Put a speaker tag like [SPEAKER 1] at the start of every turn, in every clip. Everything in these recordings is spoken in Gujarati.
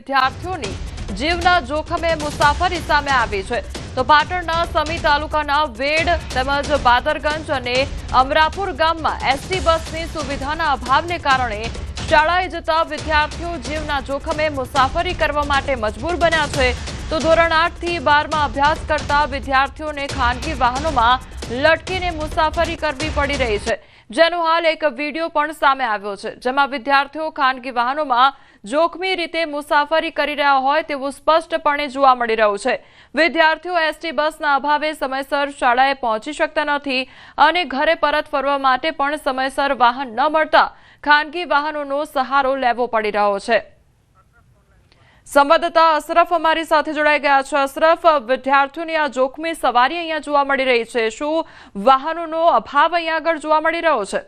[SPEAKER 1] વિદ્યાર્થીઓની જીવના જોખમે મુસાફરી સામે આવી છે। તો પાટણના સમી તાલુકાના વેડ તેમજ બાદરગંજ અને અમરાપુર ગામમાં એસટી બસની સુવિધાના અભાવને કારણે શાળાએ જતા વિદ્યાર્થીઓ જીવના જોખમે મુસાફરી કરવા માટે મજબૂર બન્યા છે। તો ધોરણ 8 થી 12 માં અભ્યાસ કરતા વિદ્યાર્થીઓને ખાનગી વાહનોમાં લટકીને મુસાફરી કરવી પડી રહી છે, જેનો હાલ એક વિડીયો પણ સામે આવ્યો છે, જેમાં વિદ્યાર્થીઓ ખાનગી વાહનોમાં જોખમી રીતે મુસાફરી કરી રહ્યા હોય તેવું સ્પષ્ટપણે જોવા મળી રહ્યું છે। વિદ્યાર્થીઓ એસટી બસના અભાવે સમયસર શાળાએ પહોંચી શકતા નથી અને ઘરે પરત ફરવા માટે પણ સમયસર વાહન ન મળતા ખાનગી વાહનોનો સહારો લેવો પડી રહ્યો છે। સંવાદદાતા અશરફ અમારી સાથે જોડાઈ ગયા છે। અશરફ, વિદ્યાર્થીઓની આ જોખમી સવારી અહીંયા જોવા મળી રહી છે, શું વાહનોનો અભાવ અહીંયા આગળ જોવા મળી રહ્યો છે?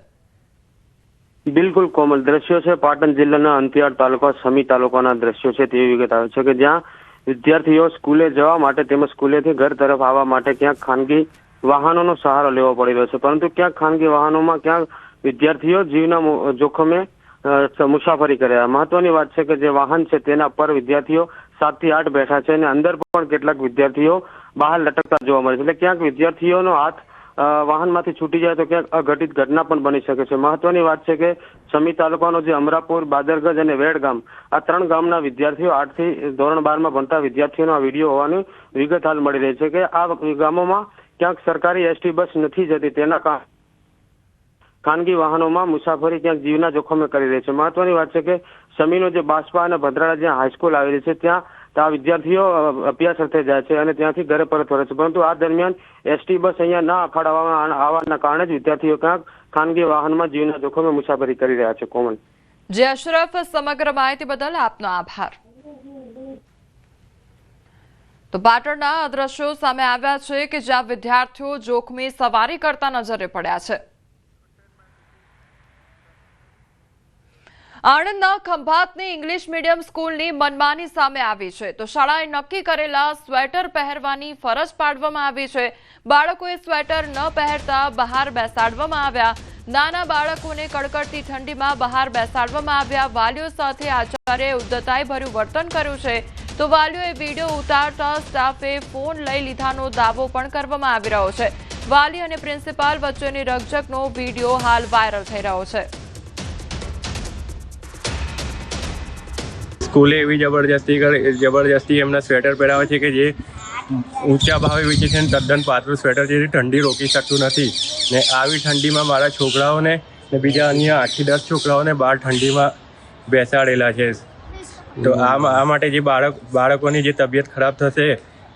[SPEAKER 2] બિલકુલ કોમલ, દ્રશ્યો છે પાટણ જિલ્લાના અંતિયાળ તાલુકા સમી તાલુકાના દ્રશ્યો છે। તેવી વિગત આવે છે કે જ્યાં વિદ્યાર્થીઓ સ્કૂલે જવા માટે તેમજ સ્કૂલેથી ઘર તરફ આવવા માટે ક્યાંક ખાનગી વાહનોનો સહારો લેવો પડી રહ્યો છે, પરંતુ ક્યાંક ખાનગી વાહનોમાં ક્યાંક વિદ્યાર્થીઓ જીવના જોખમે મુસાફરી કરે। મહત્વની વાત છે કે જે વાહન છે તેના પર વિદ્યાર્થીઓ 7 થી 8 બેઠા છે અને અંદર પણ કેટલાક વિદ્યાર્થીઓ બહાર લટકતા જોવા મળે છે। એટલે ક્યાંક વિદ્યાર્થીઓનો હાથ વાહનમાંથી છૂટી જાય તો ક્યાંક અઘટિત ઘટના પણ બની શકે છે। મહત્વની વાત છે કે સમી તાલુકાનો જે અમરાપુર, બાદરગંજ અને વેડ ગામ, આ 3 ગામના વિદ્યાર્થીઓ 8 થી ધોરણ 12 માં ભણતા વિદ્યાર્થીઓનો આ વિડીયો હોવાની વિગત હાલ મળી રહી છે કે આ ગામોમાં ક્યાંક સરકારી એસટી બસ નથી જતી, તેના કારણે ખાનગી વાહનોમાં મુસાફરી ક્યાંક જીવના જોખમે કરી રહી છે। મહત્વની વાત છે કે સમીનો જે બાસપા અને ભદ્રાળા જ્યાં હાઈસ્કૂલ આવેલી છે ત્યાં આ વિદ્યાર્થીઓ અભ્યાસ અર્થે જાય છે અને ત્યાંથી ઘરે પરત ફરે છે, પરંતુ આ દરમિયાન એસટી બસ અહીંયા ના અખાડવામાં આવવાના કારણે જ વિદ્યાર્થીઓ ક્યાંક ખાનગી વાહનમાં જીવના જોખમે મુસાફરી કરી રહ્યા છે। કોમલ,
[SPEAKER 1] જે અશરફ, સમગ્ર માહિતી બદલ આપનો આભાર। તો પાટણના આ દ્રશ્યો સામે આવ્યા છે કે જ્યાં વિદ્યાર્થીઓ જોખમી સવારી કરતા નજરે પડ્યા છે। આણંદના ખંભાતની ઇંગ્લિશ મીડિયમ સ્કૂલની મનમાની સામે આવી છે। તો શાળાએ નક્કી કરેલા સ્વેટર પહેરવાની ફરજ પાડવામાં આવી છે। બાળકોએ સ્વેટર ન પહેરતા બહાર બેસાડવામાં આવ્યા। નાના બાળકોને કડકડતી ઠંડીમાં બહાર બેસાડવામાં આવ્યા। વાલીઓ સાથે આચાર્યએ ઉદ્ધતાઈભર્યું વર્તન કર્યું છે। તો વાલીઓએ વિડીયો ઉતારતા સ્ટાફે ફોન લઈ લીધાનો દાવો પણ કરવામાં આવી રહ્યો છે। વાલી અને પ્રિન્સિપાલ વચ્ચેની રકઝકનો વિડીયો હાલ વાયરલ થઈ રહ્યો છે।
[SPEAKER 3] સ્કૂલે એવી જબરજસ્તી એમના સ્વેટર પહેરાવે છે કે જે ઊંચા ભાવે વેચે છે, તદ્દન પાતળું સ્વેટર જેથી ઠંડી રોકી શકતું નથી ને આવી ઠંડીમાં મારા છોકરાઓને ને બીજા અન્ય 8 થી 10 છોકરાઓને બહાર ઠંડીમાં બેસાડેલા છે। તો આ માટે જે બાળકોની જે તબિયત ખરાબ થશે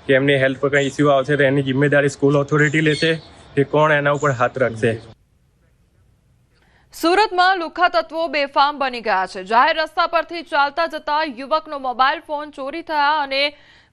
[SPEAKER 3] કે એમની હેલ્થ પર કંઈ ઇસ્યુ આવશે તો એની જિમ્મેદારી સ્કૂલ ઓથોરિટી લેશે કે કોણ એના ઉપર હાથ રાખશે?
[SPEAKER 1] સુરતમાં લુખ્ખા તત્વો બેફામ બની ગયા છે। જાહેર રસ્તા પરથી ચાલતા જતા યુવકનો મોબાઈલ ફોન ચોરી થયા અને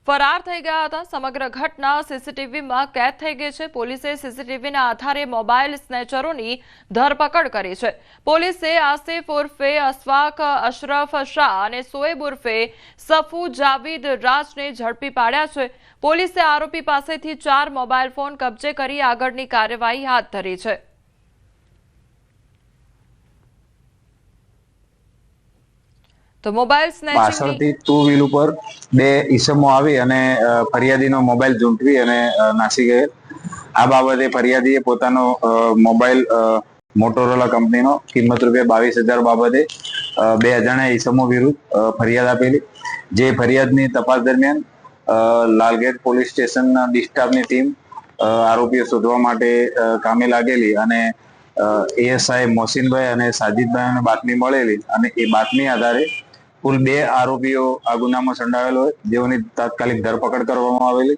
[SPEAKER 1] ફરાર થઈ ગયા હતા। સમગ્ર ઘટના સીસીટીવીમાં કેદ થઈ ગઈ છે। પોલીસે સીસીટીવીના આધારે મોબાઈલ સ્નેચરોની ધરપકડ કરી છે। પોલીસે આસિફ ઉર્ફે અશફાક અશરફ શાહ અને સોએબ ઉર્ફે સફુ જાવીદ રાજને ઝડપી પાડ્યા છે। પોલીસે આરોપી પાસેથી 4 મોબાઈલ ફોન કબજે કરી આગળની કાર્યવાહી હાથ ધરી છે। તો મોબાઈલ
[SPEAKER 4] પાછળથી 2 વ્હીલ ઉપર 2 ઈસમો આવી અને ફરિયાદીનો મોબાઈલ ઝૂંટવી અને નાસી ગયેલ। આ બાબતે ફરિયાદીએ પોતાનો મોબાઈલ મોટોરોલા કંપનીનો કિંમત ₹22,000 બાબતે 2 અજાણ્યા ઈસમો વિરુદ્ધ ફરિયાદ આપેલી। જે ફરિયાદની તપાસ દરમિયાન લાલગેટ પોલીસ સ્ટેશનના ડિસ્ટાફની ટીમ આરોપીઓ શોધવા માટે કામે લાગેલી અને એએસઆઈ મોહસિનભાઈ અને સાજીદભાઈને બાતમી મળેલી અને એ બાતમી આધારે કુલ 2 આરોપીઓ આ ગુનામાં સંડોવાયેલ હોય જેઓની તાત્કાલિક ધરપકડ કરવામાં આવેલી।